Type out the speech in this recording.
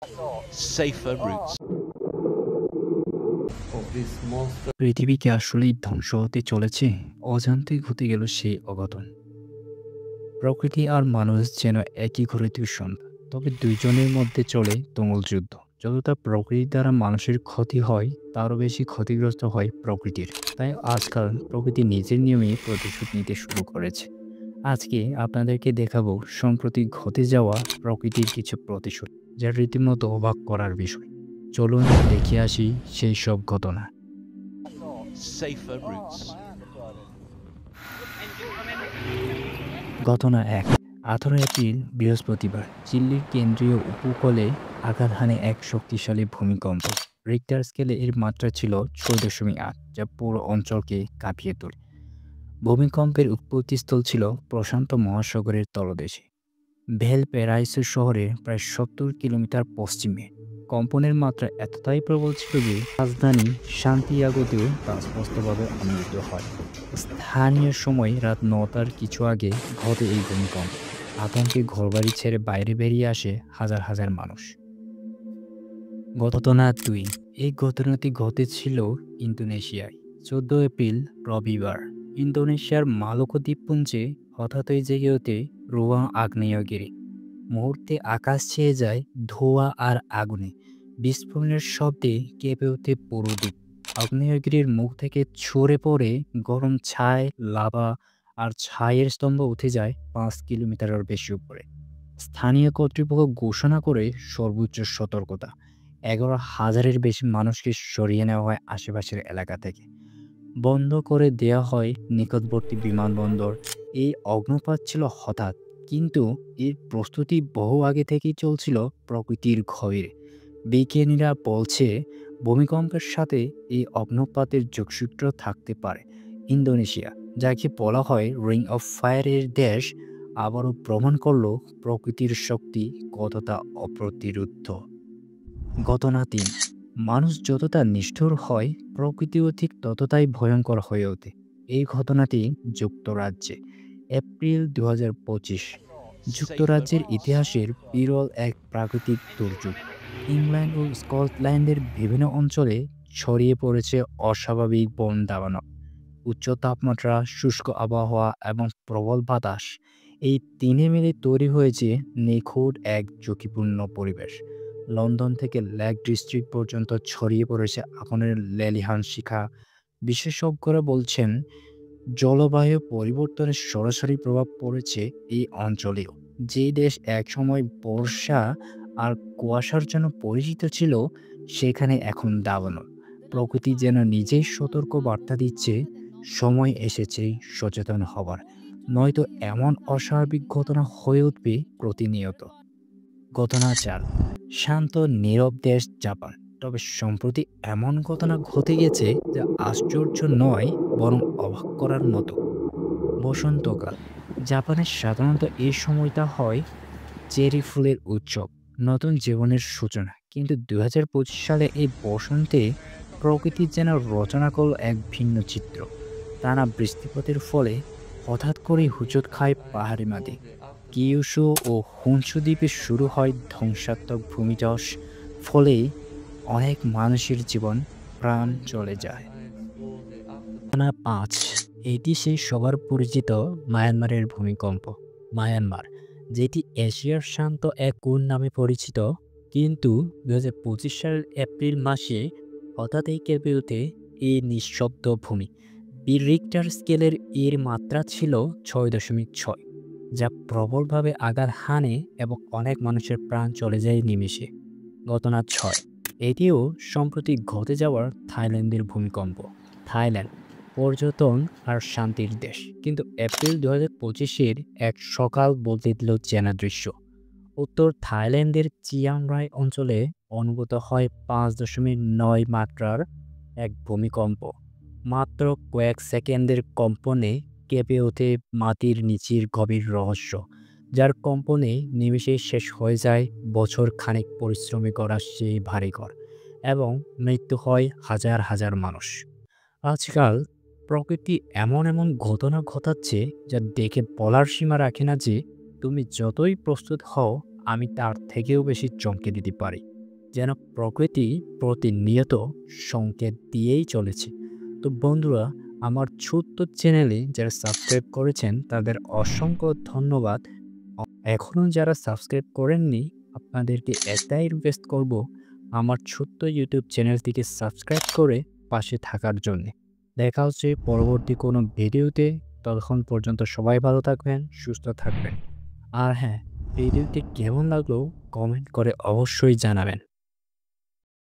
safer routes. পৃথিবীকে আসলেই ধ্বংস হতে চলেছে, অজান্তেই ঘটে গেল সেই অঘটন। প্রকৃতি আর মানুষ যেন একই ঘরে দুই সন্তান, তবে দুইজনের মধ্যে চলে তুমুল যুদ্ধ। যতটা প্রকৃতির দ্বারা মানুষের ক্ষতি হয়, তারও বেশি ক্ষতিগ্রস্ত হয় প্রকৃতির। তাই আজকাল প্রকৃতি নিজের নিয়মে প্রতিশোধ নিতে শুরু করেছে। আজকে আপনাদেরকে দেখাবো সম্প্রতি ঘটে যাওয়া প্রকৃতির কিছু প্রতিশোধ, যা রীতিমতো অবাক করার বিষয়। চলুন দেখে আসি সেই সব ঘটনা। Safer routes. ঘটনা ১। ১৮ এপ্রিল বৃহস্পতিবার চিলির কেন্দ্রীয় উপকূলে আঘাত হানে এক শক্তিশালী ভূমিকম্প। রিক্টার স্কেলে এর মাত্রা ছিল ৬.৮, যা পুরো অঞ্চলকে কাঁপিয়ে তোলে। ভূমিকম্পের উৎপত্তিস্থল ছিল প্রশান্ত মহাসাগরের তলদেশে, ভেলপেরাইসো শহরের প্রায় ৭০ কিলোমিটার পশ্চিমে। কম্পনের মাত্রা এতটাই প্রবল ছিল যে রাজধানী সান্তিয়াগোতেও তা স্পষ্টভাবে অনুভূত হয়। স্থানীয় সময় রাত ৯টার কিছু আগে ঘটে এই ভূমিকম্প। আতঙ্কে ঘরবাড়ি ছেড়ে বাইরে বেরিয়ে আসে হাজার হাজার মানুষ। ঘটনা ২। এই ঘটনাটি ঘটেছিল ইন্দোনেশিয়ায় ১৪ এপ্রিল রবিবার। ইন্দোনেশিয়ার মালুকো দ্বীপপুঞ্জে হঠাৎই জেগে ওঠে রোয়া আগ্নেয়গিরি। মুহূর্তে আকাশ ছেয়ে যায় ধোঁয়া আর আগুনে। বিস্ফোরণের শব্দে কেঁপে ওঠে পুরো দ্বীপ। আগ্নেয়গিরির মুখ থেকে ছড়ে পড়ে গরম ছাই, লাভা আর ছাইয়ের স্তম্ভ উঠে যায় ৫ কিলোমিটারের বেশি উপরে। স্থানীয় কর্তৃপক্ষ ঘোষণা করে সর্বোচ্চ সতর্কতা। ১১,০০০-এর বেশি মানুষকে সরিয়ে নেওয়া হয় আশেপাশের এলাকা থেকে। বন্ধ করে দেওয়া হয় নিকটবর্তী বিমানবন্দর। এই অগ্নুৎপাত ছিল হঠাৎ, কিন্তু এর প্রস্তুতি বহু আগে থেকেই চলছিল প্রকৃতির ঘরে। বিজ্ঞানীরা বলছে ভূমিকম্পের সাথে এই অগ্নুৎপাতের যোগসূত্র থাকতে পারে। ইন্দোনেশিয়া, যাকে বলা হয় রিং অফ ফায়ারের দেশ, আবারও প্রমাণ করল প্রকৃতির শক্তি কতটা অপ্রতিরোধ্য। ঘটনা ৩। মানুষ যতটা নিষ্ঠুর হয়, প্রকৃতিও ঠিক ততটাই ভয়ঙ্কর হয়ে ওঠে। এই ঘটনাটি যুক্তরাজ্যে এপ্রিল ২০২৫। Safer যুক্তরাজ্যের routes. ইতিহাসের বিরল এক প্রাকৃতিক দুর্যোগ। ইংল্যান্ড ও স্কটল্যান্ডের বিভিন্ন অঞ্চলে ছড়িয়ে পড়েছে অস্বাভাবিক বন দাবানল। উচ্চ তাপমাত্রা, শুষ্ক আবহাওয়া এবং প্রবল বাতাস, এই তিনে মিলে তৈরি হয়েছে নিখুঁত এক ঝুঁকিপূর্ণ পরিবেশ। লন্ডন থেকে লেক ডিস্ট্রিক্ট পর্যন্ত ছড়িয়ে পড়েছে আগুনের লেলিহান শিখা। বিশেষজ্ঞরা বলছেন জলবায়ু পরিবর্তনের সরাসরি প্রভাব পড়েছে এই অঞ্চলেও। যে দেশ একসময় বর্ষা আর কুয়াশার জন্য পরিচিত ছিল, সেখানে এখন দাবানল। প্রকৃতি যেন নিজেই সতর্ক বার্তা দিচ্ছে, সময় এসেছে সচেতন হবার, নয়তো এমন অস্বাভাবিক ঘটনা হয়ে উঠবে প্রতিনিয়ত। ঘটনা ৪। শান্ত নীরব দেশ জাপান। তবে সম্প্রতি এমন ঘটনা ঘটে গেছে যা আশ্চর্য নয়, বরং অবাক করার মতো। বসন্তকাল। জাপানের সাধারণত এই সময়টা হয় চেরি ফুলের উৎসব, নতুন জীবনের সূচনা। কিন্তু ২০২৫ সালে এই বসন্তে প্রকৃতি যেন রচনা করল এক ভিন্ন চিত্র। টানা বৃষ্টিপাতের ফলে হঠাৎ করেই হুঁচট খায় পাহাড়ি মাটি। কিউশু ও হুনসু দ্বীপে শুরু হয় ধ্বংসাত্মক ভূমিধস, ফলে অনেক মানুষের জীবন প্রাণ চলে যায়। ঘটনা ৫। এটি সেই সবার পরিচিত মায়ানমারের ভূমিকম্প। মায়ানমার, যেটি এশিয়ার শান্ত এক কোণ নামে পরিচিত, কিন্তু ২০২৫ সালের এপ্রিল মাসে হঠাৎই কেঁপে ওঠে এই নিঃশব্দ ভূমি। রিক্টার স্কেলের এর মাত্রা ছিল ৬.৬, যা প্রবলভাবে আঘাত হানে এবং অনেক মানুষের প্রাণ চলে যায় নিমেষে। ঘটনা ৬। এটিও সম্প্রতি ঘটে যাওয়ার থাইল্যান্ডের ভূমিকম্প। থাইল্যান্ড পর্যটন আর শান্তির দেশ, কিন্তু এপ্রিল ২০২৫-এর এক সকাল বদলে দিল চেনা দৃশ্য। উত্তর থাইল্যান্ডের চিয়াং রাই অঞ্চলে অনুভূত হয় ৫.৯ মাত্রার এক ভূমিকম্প। মাত্র কয়েক সেকেন্ডের কম্পনে কেঁপে ওঠে মাটির নিচের গভীর রহস্য, যার কম্পনে নিমেষেই শেষ হয়ে যায় বছর খানেক পরিশ্রমী করা সেই ভারী ঘর, এবং মৃত্যু হয় হাজার হাজার মানুষ। আজকাল প্রকৃতি এমন এমন ঘটনা ঘটাচ্ছে যা দেখে বলার সীমা রাখে না যে তুমি যতই প্রস্তুত হও, আমি তার থেকেও বেশি চমকে দিতে পারি। যেন প্রকৃতি প্রতিনিয়ত সংকেত দিয়েই চলেছে। তো বন্ধুরা, আমার ছোট্ট চ্যানেলে যারা সাবস্ক্রাইব করেছেন তাদের অসংখ্য ধন্যবাদ। এখনও যারা সাবস্ক্রাইব করেননি, আপনাদেরকে একটাই রিকোয়েস্ট করব, আমার ছোট্ট ইউটিউব চ্যানেলটিকে সাবস্ক্রাইব করে পাশে থাকার জন্যে। দেখা হচ্ছে পরবর্তী কোনো ভিডিওতে। ততক্ষণ পর্যন্ত সবাই ভালো থাকবেন, সুস্থ থাকবেন। আর হ্যাঁ, ভিডিওটি কেমন লাগলো কমেন্ট করে অবশ্যই জানাবেন।